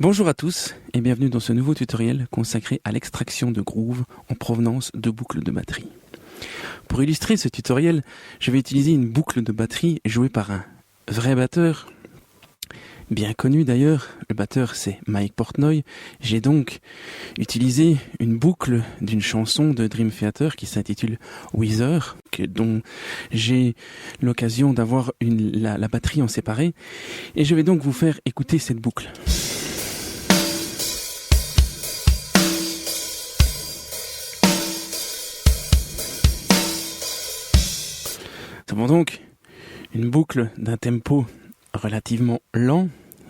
Bonjour à tous et bienvenue dans ce nouveau tutoriel consacré à l'extraction de grooves en provenance de boucles de batterie. Pour illustrer ce tutoriel, je vais utiliser une boucle de batterie jouée par un vrai batteur, bien connu d'ailleurs. Le batteur c'est Mike Portnoy. J'ai donc utilisé une boucle d'une chanson de Dream Theater qui s'intitule Weezer, dont j'ai l'occasion d'avoir la batterie en séparé, et je vais donc vous faire écouter cette boucle. Nous avons donc une boucle d'un tempo relativement lent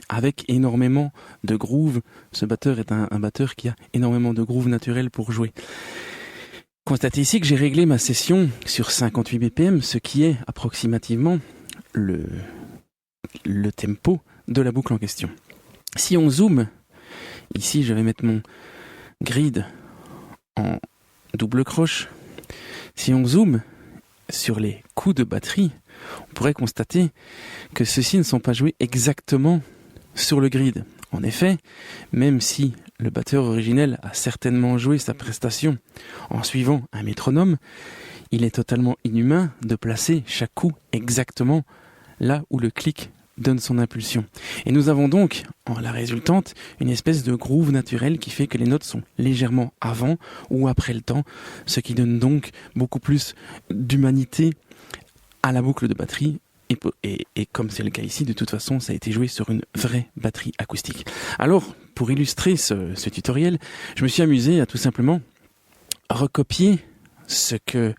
avec énormément de grooves. Ce batteur est un batteur qui a énormément de grooves naturels pour jouer. Constatez ici que j'ai réglé ma session sur 58 BPM, ce qui est approximativement le tempo de la boucle en question. Si on zoome, ici je vais mettre mon grid en double croche. Si on zoome sur les coups de batterie, on pourrait constater que ceux-ci ne sont pas joués exactement sur le grid. En effet, même si le batteur originel a certainement joué sa prestation en suivant un métronome, il est totalement inhumain de placer chaque coup exactement là où le clic donne son impulsion. Et nous avons donc, en la résultante, une espèce de groove naturel qui fait que les notes sont légèrement avant ou après le temps, ce qui donne donc beaucoup plus d'humanité à la boucle de batterie. Et comme c'est le cas ici, de toute façon, ça a été joué sur une vraie batterie acoustique. Alors, pour illustrer ce tutoriel, je me suis amusé à tout simplement recopier ce que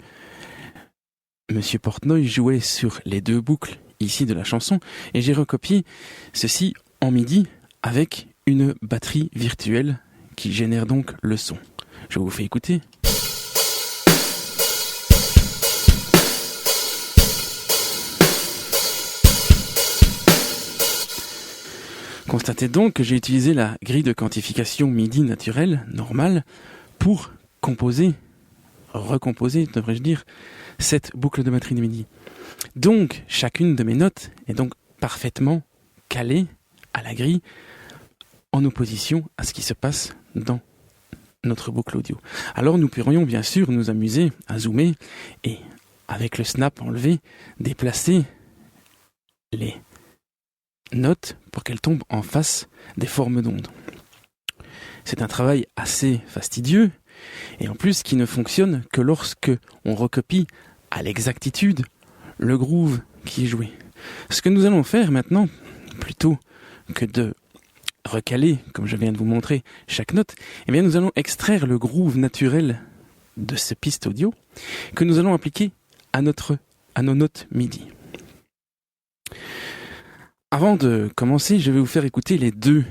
Monsieur Portnoy jouait sur les deux boucles ici de la chanson, et j'ai recopié ceci en MIDI avec une batterie virtuelle qui génère donc le son. Je vous fais écouter. Constatez donc que j'ai utilisé la grille de quantification MIDI naturelle, normale, pour recomposer, devrais-je dire, cette boucle de batterie de MIDI. Donc, chacune de mes notes est donc parfaitement calée à la grille en opposition à ce qui se passe dans notre boucle audio. Alors, nous pourrions bien sûr nous amuser à zoomer et, avec le snap enlevé, déplacer les notes pour qu'elles tombent en face des formes d'ondes. C'est un travail assez fastidieux et en plus qui ne fonctionne que lorsque on recopie à l'exactitude le groove qui est joué. Ce que nous allons faire maintenant, plutôt que de recaler, comme je viens de vous montrer, chaque note, eh bien nous allons extraire le groove naturel de ces pistes audio que nous allons appliquer à nos notes MIDI. Avant de commencer, je vais vous faire écouter les deux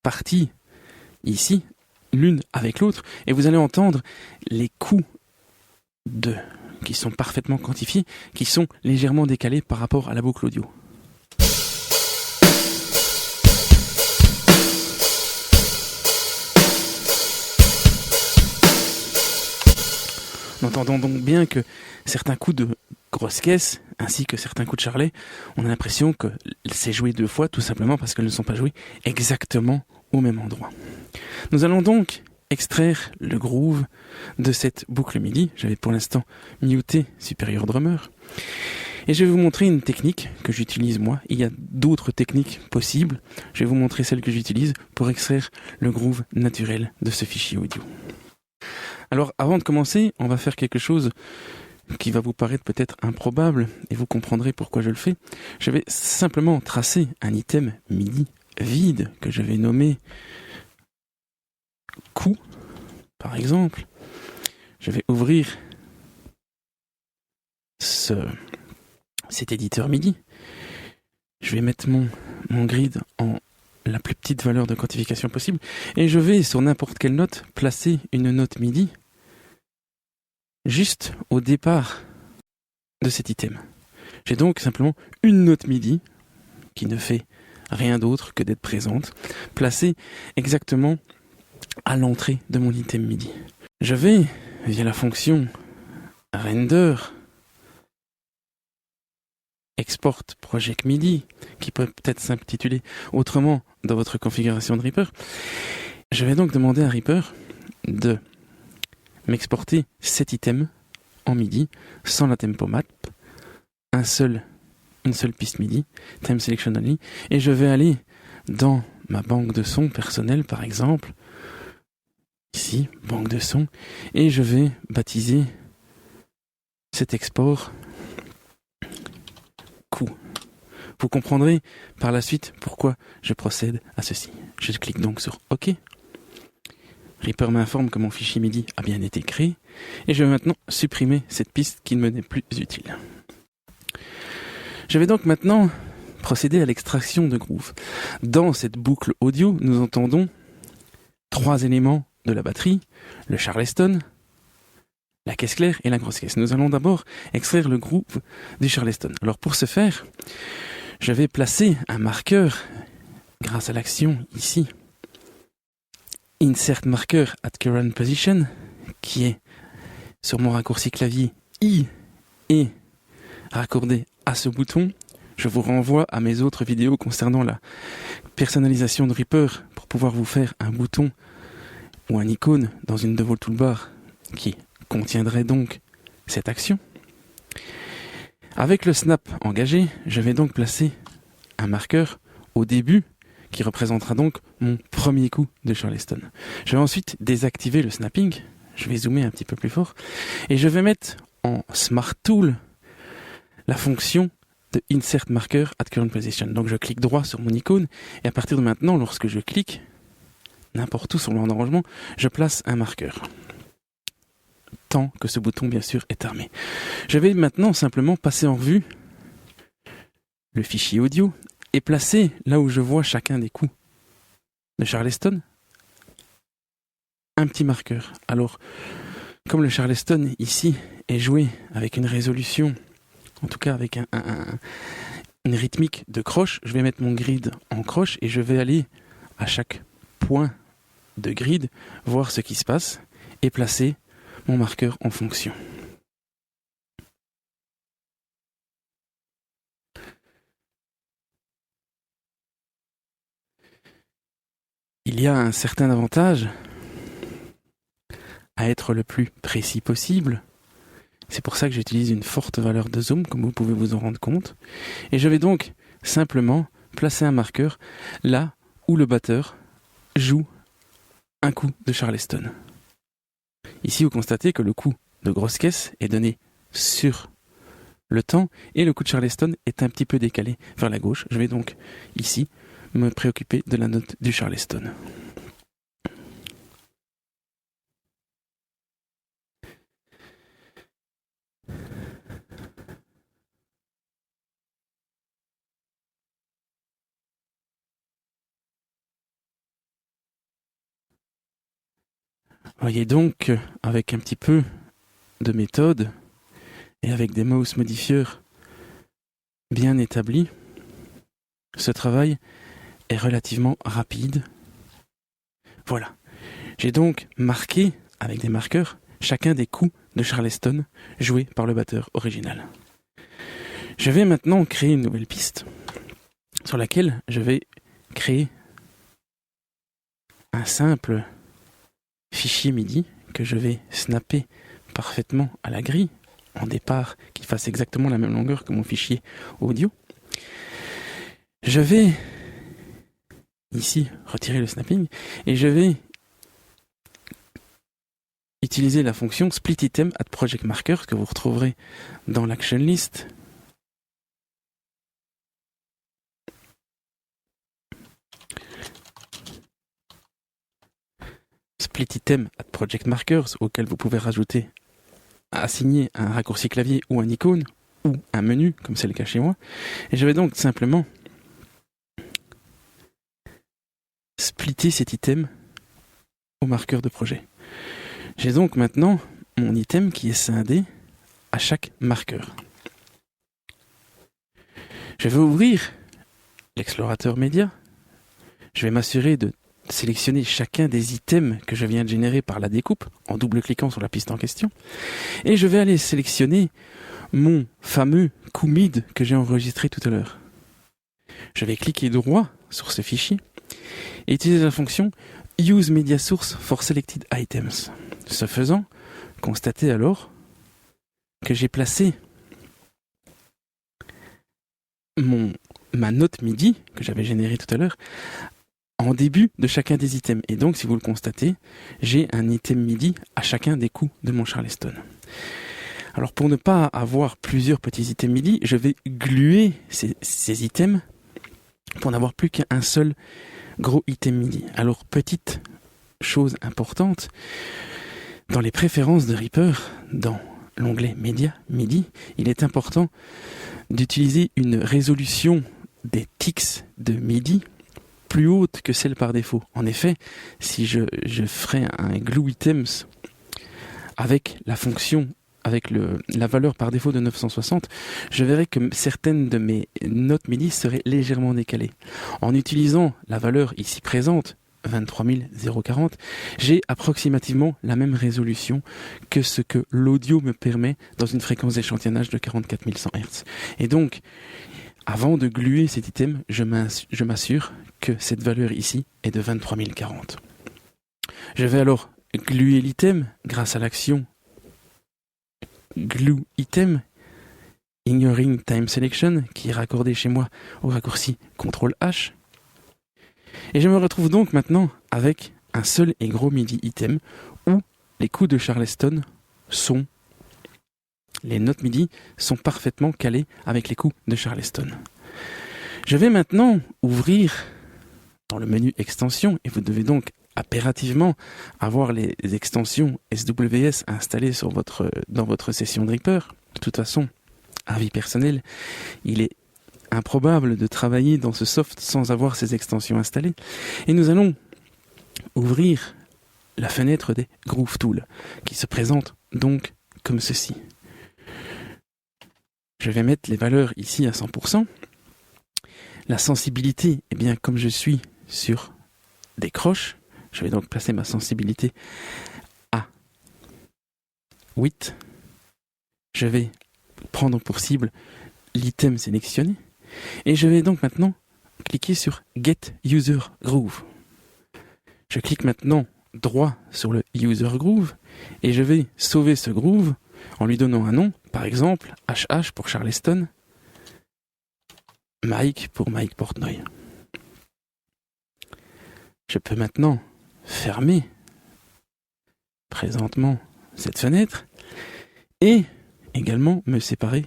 parties ici, l'une avec l'autre, et vous allez entendre les coups qui sont parfaitement quantifiés, qui sont légèrement décalés par rapport à la boucle audio. Nous entendons donc bien que certains coups de grosse caisse, ainsi que certains coups de charlet, on a l'impression que c'est joué deux fois, tout simplement parce qu'elles ne sont pas jouées exactement au même endroit. Nous allons donc extraire le groove de cette boucle MIDI. J'avais pour l'instant muté Superior Drummer. Et je vais vous montrer une technique que j'utilise moi. Il y a d'autres techniques possibles. Je vais vous montrer celle que j'utilise pour extraire le groove naturel de ce fichier audio. Alors, avant de commencer, on va faire quelque chose qui va vous paraître peut-être improbable, et vous comprendrez pourquoi je le fais. Je vais simplement tracer un item MIDI vide que je vais nommer coup, par exemple. Je vais ouvrir cet éditeur MIDI. Je vais mettre mon grid en la plus petite valeur de quantification possible, et je vais, sur n'importe quelle note, placer une note MIDI juste au départ de cet item. J'ai donc simplement une note MIDI qui ne fait rien d'autre que d'être présente, placée exactement à l'entrée de mon item MIDI. Je vais, via la fonction render, export project MIDI, qui peut peut-être s'intituler autrement dans votre configuration de Reaper. Je vais donc demander à Reaper de m'exporter cet item en MIDI sans la tempo map, une seule piste MIDI, time selection only, et je vais aller dans ma banque de sons personnelle par exemple, ici, banque de sons, et je vais baptiser cet export coup. Vous comprendrez par la suite pourquoi je procède à ceci. Je clique donc sur OK. Reaper m'informe que mon fichier MIDI a bien été créé et je vais maintenant supprimer cette piste qui ne me n'est plus utile. Je vais donc maintenant procéder à l'extraction de groove. Dans cette boucle audio, nous entendons 3 éléments de la batterie, le Charleston, la caisse claire et la grosse caisse. Nous allons d'abord extraire le groove du Charleston. Alors pour ce faire, je vais placer un marqueur grâce à l'action ici. Insert marker at current position, qui est sur mon raccourci clavier I et raccordé à ce bouton. Je vous renvoie à mes autres vidéos concernant la personnalisation de Reaper pour pouvoir vous faire un bouton ou un icône dans une de vos toolbars qui contiendrait donc cette action. Avec le snap engagé, je vais donc placer un marqueur au début qui représentera donc mon premier coup de Charleston. Je vais ensuite désactiver le snapping, je vais zoomer un petit peu plus fort, et je vais mettre en Smart Tool la fonction de Insert Marker at Current Position. Donc je clique droit sur mon icône, et à partir de maintenant, lorsque je clique, n'importe où sur mon arrangement, je place un marqueur. Tant que ce bouton, bien sûr, est armé. Je vais maintenant simplement passer en revue le fichier audio et placer là où je vois chacun des coups de Charleston un petit marqueur. Alors, comme le Charleston ici est joué avec une résolution, en tout cas avec une rythmique de croche, je vais mettre mon grid en croche et je vais aller à chaque point de grid voir ce qui se passe et placer mon marqueur en fonction. Il y a un certain avantage à être le plus précis possible. C'est pour ça que j'utilise une forte valeur de zoom, comme vous pouvez vous en rendre compte. Et je vais donc simplement placer un marqueur là où le batteur joue un coup de Charleston. Ici, vous constatez que le coup de grosse caisse est donné sur le temps et le coup de Charleston est un petit peu décalé vers la gauche. Je vais donc ici me préoccuper de la note du Charleston. Voyez donc, avec un petit peu de méthode et avec des mouse modifieurs bien établis, ce travail est relativement rapide. Voilà. J'ai donc marqué, avec des marqueurs, chacun des coups de Charleston joués par le batteur original. Je vais maintenant créer une nouvelle piste sur laquelle je vais créer un simple fichier MIDI que je vais snapper parfaitement à la grille en départ qui fasse exactement la même longueur que mon fichier audio. Je vais ici retirer le snapping et je vais utiliser la fonction split item at project marker que vous retrouverez dans l'action list. Split item at project markers auquel vous pouvez rajouter, assigner un raccourci clavier ou un icône ou un menu comme c'est le cas chez moi. Et je vais donc simplement splitter cet item au marqueur de projet. J'ai donc maintenant mon item qui est scindé à chaque marqueur. Je vais ouvrir l'explorateur média. Je vais m'assurer de sélectionner chacun des items que je viens de générer par la découpe en double-cliquant sur la piste en question. Et je vais aller sélectionner mon fameux coup mid que j'ai enregistré tout à l'heure. Je vais cliquer droit sur ce fichier et utiliser la fonction Use Media Source for Selected Items. Ce faisant, constatez alors que j'ai placé ma note MIDI que j'avais générée tout à l'heure en début de chacun des items. Et donc, si vous le constatez, j'ai un item MIDI à chacun des coups de mon Charleston. Alors, pour ne pas avoir plusieurs petits items MIDI, je vais gluer ces items pour n'avoir plus qu'un seul gros item MIDI. Alors, petite chose importante, dans les préférences de Reaper, dans l'onglet Média MIDI, il est important d'utiliser une résolution des tics de MIDI plus haute que celle par défaut. En effet, si je ferais un glue items avec la fonction, avec la valeur par défaut de 960, je verrais que certaines de mes notes MIDI seraient légèrement décalées. En utilisant la valeur ici présente, 23040, j'ai approximativement la même résolution que ce que l'audio me permet dans une fréquence d'échantillonnage de 44100 Hz. Et donc, avant de gluer cet item, je m'assure que cette valeur ici est de 23040. Je vais alors gluer l'item grâce à l'action glue item ignoring time selection qui est raccordé chez moi au raccourci CTRL-H. Et je me retrouve donc maintenant avec un seul et gros MIDI item où les coups de Charleston les notes MIDI sont parfaitement calées avec les coups de Charleston. Je vais maintenant ouvrir dans le menu extension, et vous devez donc impérativement avoir les extensions SWS installées dans votre session de Reaper. De toute façon, avis personnel, il est improbable de travailler dans ce soft sans avoir ces extensions installées. Et nous allons ouvrir la fenêtre des Groove Tools, qui se présente donc comme ceci. Je vais mettre les valeurs ici à 100%. La sensibilité, eh bien, comme je suis sur des croches, je vais donc placer ma sensibilité à 8. Je vais prendre pour cible l'item sélectionné. Et je vais donc maintenant cliquer sur Get User Groove. Je clique maintenant droit sur le User Groove et je vais sauver ce groove en lui donnant un nom, par exemple HH pour Charleston, Mike pour Mike Portnoy. Je peux maintenant fermer présentement cette fenêtre et également me séparer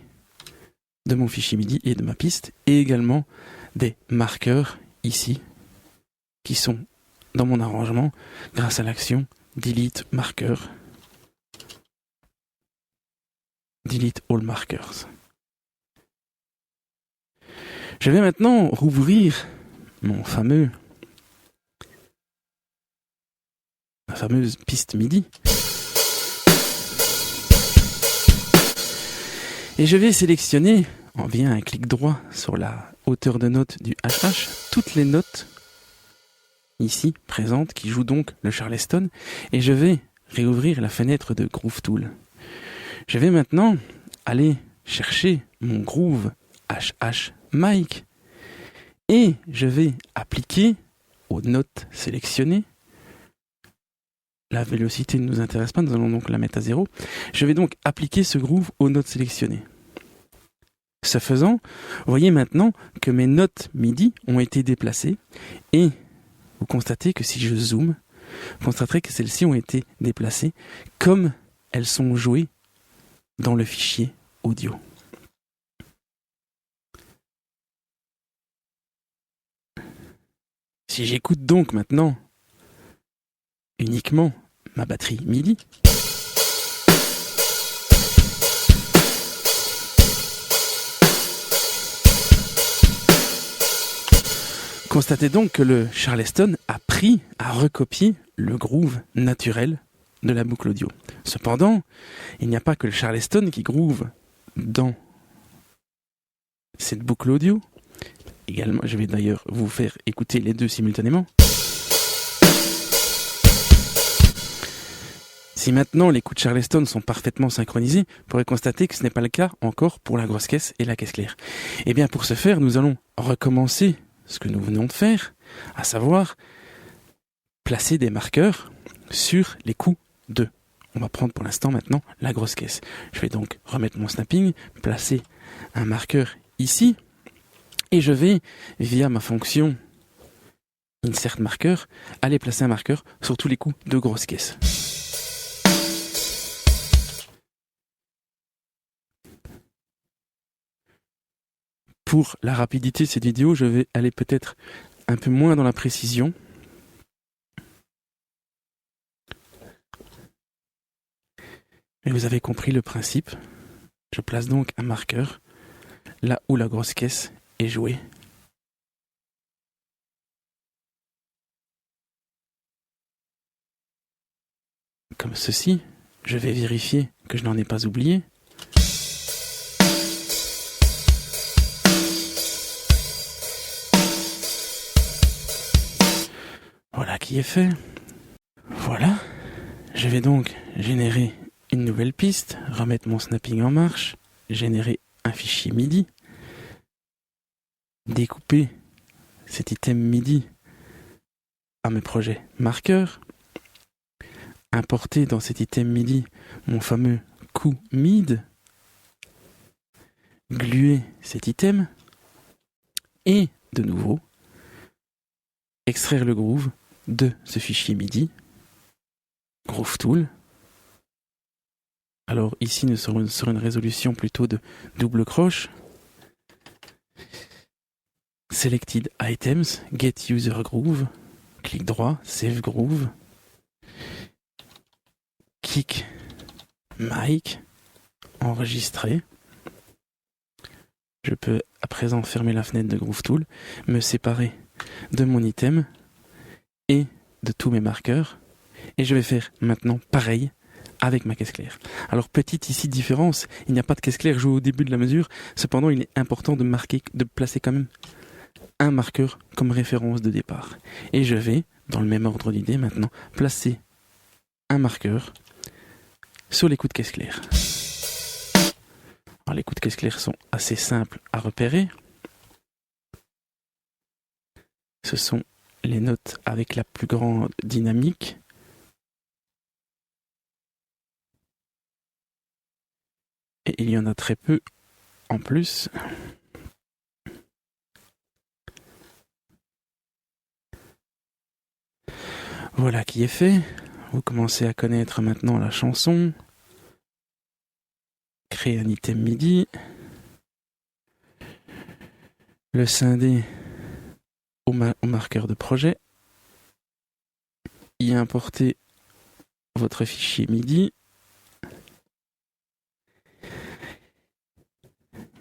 de mon fichier MIDI et de ma piste, et également des marqueurs ici qui sont dans mon arrangement grâce à l'action Delete Marker, Delete All Markers. Je vais maintenant rouvrir ma fameuse piste MIDI. Et je vais sélectionner, en via un clic droit sur la hauteur de note du HH, toutes les notes ici présentes qui jouent donc le Charleston. Et je vais réouvrir la fenêtre de Groove Tool. Je vais maintenant aller chercher mon groove HH Mic et je vais appliquer aux notes sélectionnées. La vélocité ne nous intéresse pas, nous allons donc la mettre à 0. Je vais donc appliquer ce groove aux notes sélectionnées. Ce faisant, vous voyez maintenant que mes notes MIDI ont été déplacées et vous constatez que si je zoome, vous constaterez que celles-ci ont été déplacées comme elles sont jouées dans le fichier audio. Si j'écoute donc maintenant uniquement ma batterie MIDI, constatez donc que le Charleston a recopié le groove naturel de la boucle audio. Cependant, il n'y a pas que le Charleston qui groove dans cette boucle audio. Également, je vais d'ailleurs vous faire écouter les deux simultanément. Si maintenant les coups de Charleston sont parfaitement synchronisés, vous pourrez constater que ce n'est pas le cas encore pour la grosse caisse et la caisse claire. Et bien pour ce faire, nous allons recommencer ce que nous venons de faire, à savoir placer des marqueurs sur les coups de. On va prendre pour l'instant maintenant la grosse caisse. Je vais donc remettre mon snapping, placer un marqueur ici, et je vais, via ma fonction insert marqueur, aller placer un marqueur sur tous les coups de grosse caisse. Pour la rapidité de cette vidéo, je vais aller peut-être un peu moins dans la précision. Mais vous avez compris le principe. Je place donc un marqueur là où la grosse caisse est jouée. Comme ceci, je vais vérifier que je n'en ai pas oublié. Voilà qui est fait. Voilà. Je vais donc générer une nouvelle piste, remettre mon snapping en marche, générer un fichier MIDI, découper cet item MIDI à mes projets marqueurs, importer dans cet item MIDI mon fameux coup MID, gluer cet item et de nouveau extraire le groove de ce fichier MIDI, Groove Tool. Alors ici nous serons sur une résolution plutôt de double croche. Selected Items, Get User Groove, clic droit, Save Groove, Kick Mic, enregistrer. Je peux à présent fermer la fenêtre de Groove Tool, me séparer de mon item et de tous mes marqueurs. Et je vais faire maintenant pareil avec ma caisse claire. Alors petite ici différence, il n'y a pas de caisse claire jouée au début de la mesure, cependant il est important de placer quand même un marqueur comme référence de départ. Et je vais, dans le même ordre d'idée maintenant, placer un marqueur sur les coups de caisse claire. Alors les coups de caisse claire sont assez simples à repérer. Ce sont les notes avec la plus grande dynamique. Et il y en a très peu en plus. Voilà qui est fait. Vous commencez à connaître maintenant la chanson. Créer un item MIDI. Le scinder au marqueur de projet. Y importer votre fichier MIDI.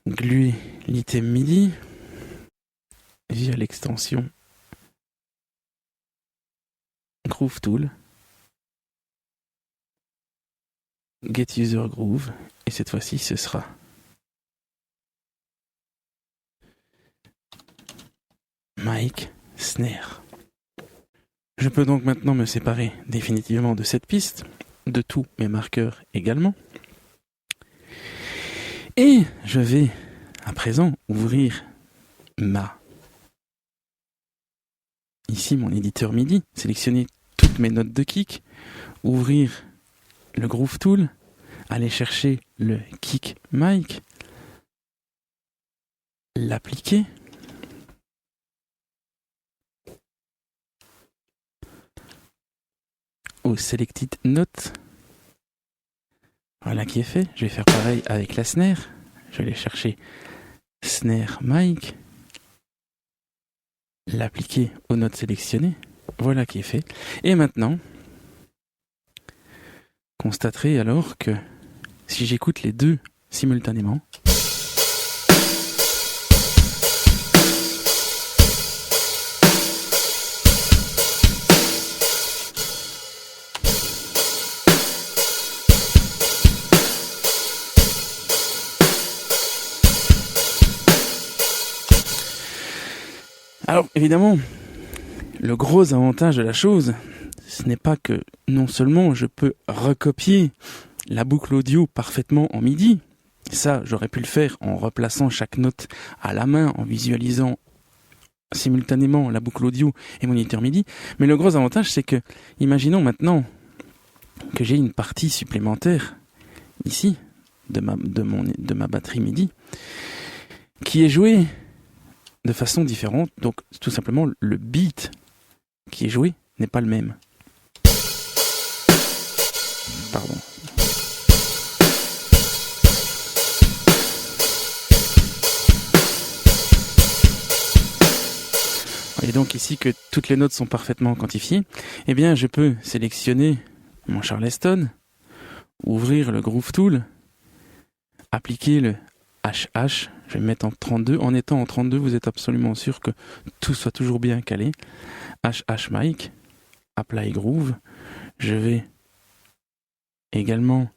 Gluer l'item MIDI via l'extension Groove Tool, Get User Groove, et cette fois-ci ce sera Mic Snare. Je peux donc maintenant me séparer définitivement de cette piste, de tous mes marqueurs également. Et je vais à présent ouvrir ici mon éditeur MIDI, sélectionner toutes mes notes de kick, ouvrir le Groove Tool, aller chercher le Kick Mic, l'appliquer, au Selected Note. Voilà qui est fait. Je vais faire pareil avec la snare. Je vais aller chercher Snare Mic, l'appliquer aux notes sélectionnées. Voilà qui est fait. Et maintenant, constaterez alors que si j'écoute les deux simultanément, alors évidemment, le gros avantage de la chose, ce n'est pas que non seulement je peux recopier la boucle audio parfaitement en MIDI, ça j'aurais pu le faire en replaçant chaque note à la main, en visualisant simultanément la boucle audio et moniteur MIDI. Mais le gros avantage, c'est que, imaginons maintenant que j'ai une partie supplémentaire ici de ma batterie MIDI qui est jouée de façon différente. Donc, tout simplement, le beat qui est joué n'est pas le même. Pardon. Et donc ici que toutes les notes sont parfaitement quantifiées, eh bien je peux sélectionner mon Charleston, ouvrir le Groove Tool, appliquer le HH, je vais me mettre en 32. En étant en 32, vous êtes absolument sûr que tout soit toujours bien calé. HH Mic, Apply Groove. Je vais également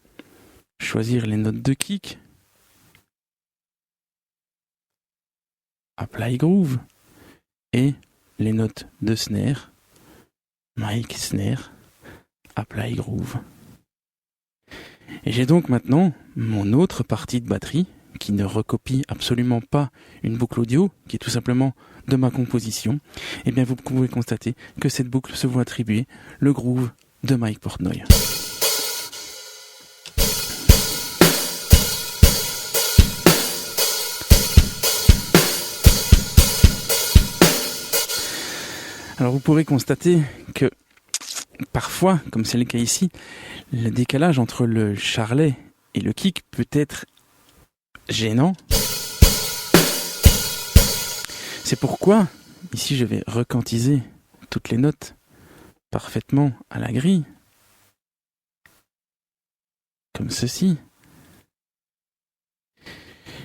choisir les notes de kick. Apply Groove. Et les notes de snare. Mic, snare, Apply Groove. Et j'ai donc maintenant mon autre partie de batterie qui ne recopie absolument pas une boucle audio, qui est tout simplement de ma composition. Et bien vous pouvez constater que cette boucle se voit attribuer le groove de Mike Portnoy. Alors vous pourrez constater que parfois, comme c'est le cas ici, le décalage entre le charlet et le kick peut être gênant. C'est pourquoi, ici je vais requantiser toutes les notes parfaitement à la grille, comme ceci.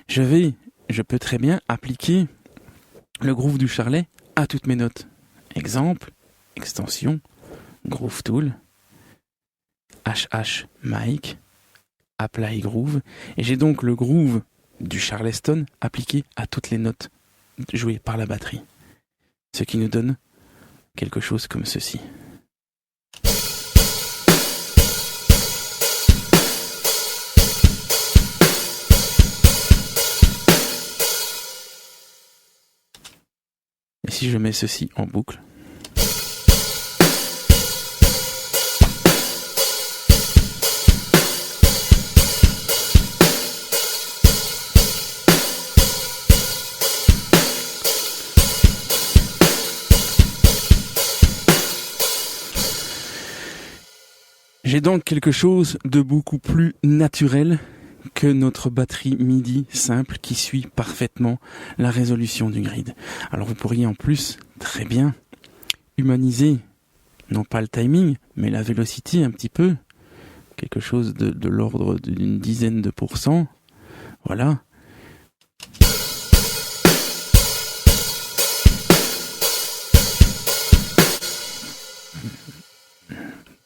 Je peux très bien appliquer le groove du charlet à toutes mes notes. Exemple, extension, Groove Tool, HH Mic, Apply Groove, et j'ai donc le groove du Charleston appliqué à toutes les notes jouées par la batterie. Ce qui nous donne quelque chose comme ceci. Et si je mets ceci en boucle, j'ai donc quelque chose de beaucoup plus naturel que notre batterie MIDI simple qui suit parfaitement la résolution du grid. Alors vous pourriez en plus très bien humaniser, non pas le timing, mais la vélocité un petit peu, quelque chose de l'ordre d'une dizaine de %. Voilà.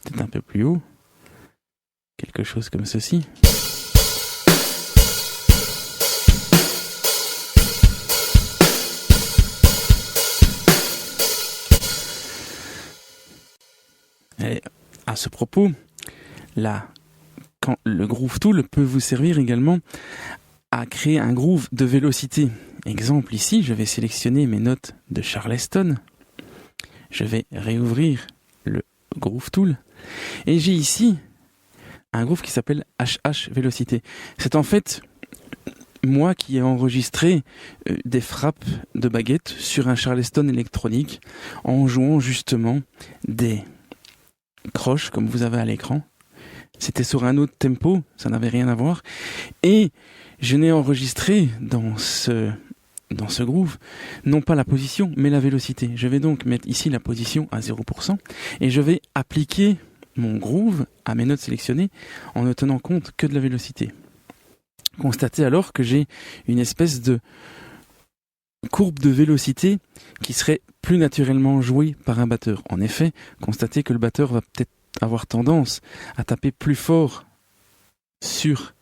Peut-être un peu plus haut. Quelque chose comme ceci. Et à ce propos, le Groove Tool peut vous servir également à créer un groove de vélocité. Exemple ici, je vais sélectionner mes notes de Charleston. Je vais réouvrir le Groove Tool. Et j'ai ici un groove qui s'appelle HH Vélocité. C'est en fait moi qui ai enregistré des frappes de baguette sur un Charleston électronique en jouant justement des croches comme vous avez à l'écran. C'était sur un autre tempo, ça n'avait rien à voir. Et je n'ai enregistré dans ce groove, non pas la position, mais la vélocité. Je vais donc mettre ici la position à 0% et je vais appliquer mon groove à mes notes sélectionnées en ne tenant compte que de la vélocité. Constatez alors que j'ai une espèce de courbe de vélocité qui serait plus naturellement jouée par un batteur. En effet, constatez que le batteur va peut-être avoir tendance à taper plus fort sur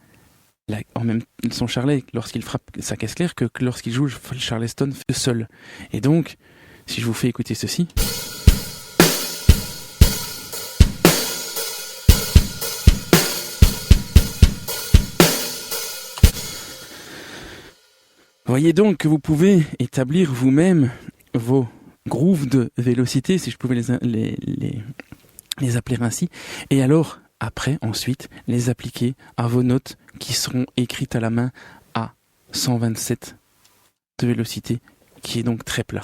son charlet lorsqu'il frappe sa caisse claire que lorsqu'il joue le Charleston seul. Et donc, si je vous fais écouter ceci... Voyez donc que vous pouvez établir vous-même vos grooves de vélocité, si je pouvais les appeler ainsi, et alors, après, ensuite, les appliquer à vos notes qui seront écrites à la main à 127 de vélocité, qui est donc très plat.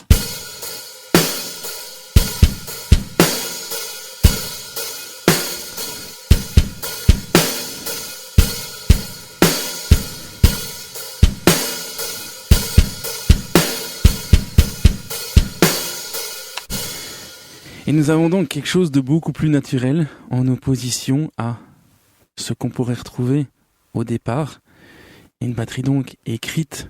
Et nous avons donc quelque chose de beaucoup plus naturel en opposition à ce qu'on pourrait retrouver au départ. Une batterie donc écrite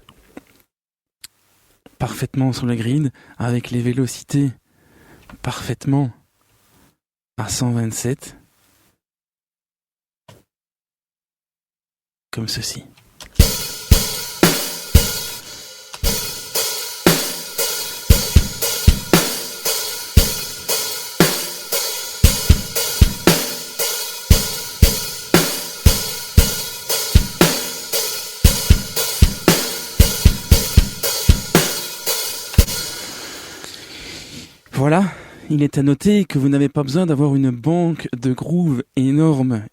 parfaitement sur le grid, avec les vélocités parfaitement à 127, comme ceci. Voilà, il est à noter que vous n'avez pas besoin d'avoir une banque de grooves énorme.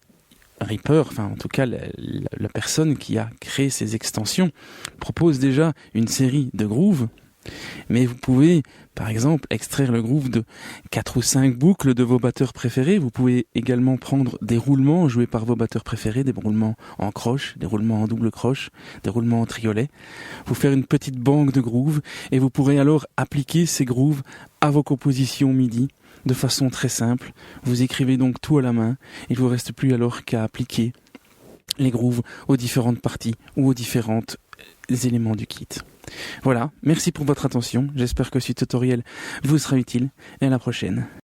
Reaper, enfin en tout cas la personne qui a créé ces extensions, propose déjà une série de grooves, mais vous pouvez par exemple extraire le groove de 4 ou 5 boucles de vos batteurs préférés. Vous pouvez également prendre des roulements joués par vos batteurs préférés, des roulements en croche, des roulements en double croche, des roulements en triolet, vous faire une petite banque de grooves et vous pourrez alors appliquer ces grooves à vos compositions MIDI de façon très simple. Vous écrivez donc tout à la main, il ne vous reste plus alors qu'à appliquer les grooves aux différentes parties ou aux différents éléments du kit. Voilà, merci pour votre attention, j'espère que ce tutoriel vous sera utile et à la prochaine.